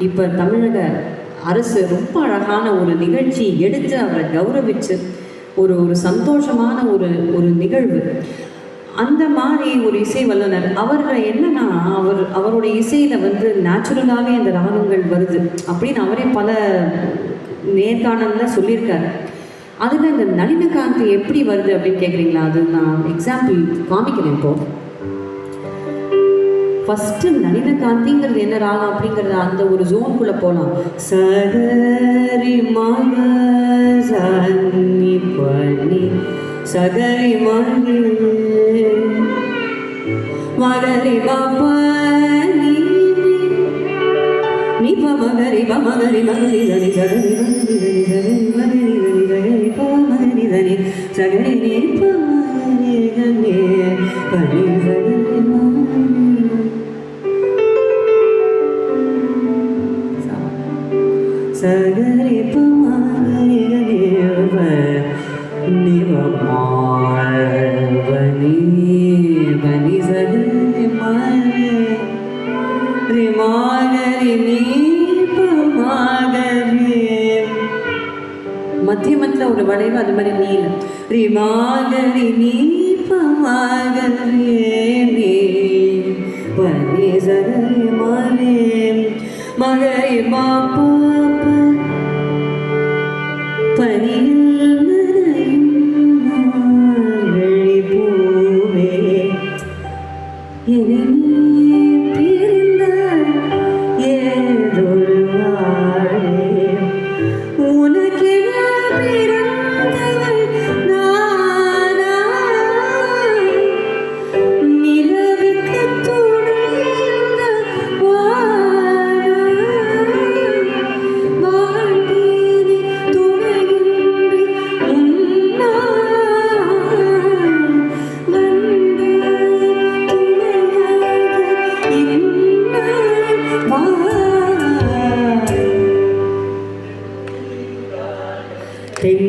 இப்போ தமிழக அரசு ரொம்ப அழகான ஒரு நிகழ்ச்சி எடுத்து அவரை கௌரவித்து ஒரு ஒரு சந்தோஷமான ஒரு ஒரு நிகழ்வு. அந்த மாதிரி ஒரு இசை வல்லுனர் அவர் என்னன்னா அவருடைய இசையில் வந்து நேச்சுரலாகவே அந்த ராகங்கள் வருது அப்படின்னு அவரே பல நேர்காணலில் சொல்லியிருக்காரு. அதில் இந்த நளினகாந்தி எப்படி வருது அப்படின்னு கேட்குறீங்களா? அது நான் எக்ஸாம்பிள் காமிக்கிறேன். இப்போது ஃபஸ்ட்டு நளினகாந்திங்கிறது என்ன ராகம் அப்படிங்கிறது அந்த ஒரு ஜோனுக்குள்ளே போகலாம். சகரி மக சன்னி பனி சகரி மகி மகரி பனி நீ பமகரி பமகரி மகரி தனி சகரி மகரி தனி பமகரி தனி சகரி நீ பமகரி தனி பனி சகரி சகரி பமகரி பனி பனி சகரி மகரி மகரி நீ பமகரி மத்தியமத்தில் ஒரு வளைவு, அது மாதிரி நீல ரிமாகரி நீ பமகரி நீ பனி சகரி மகரி மகரி மாப்ப பனியில் பூவே பிரிந்த ஏதொரு வாழே உனக்கு பிறந்தவள் நானா நிலவுக்கு துணைந்த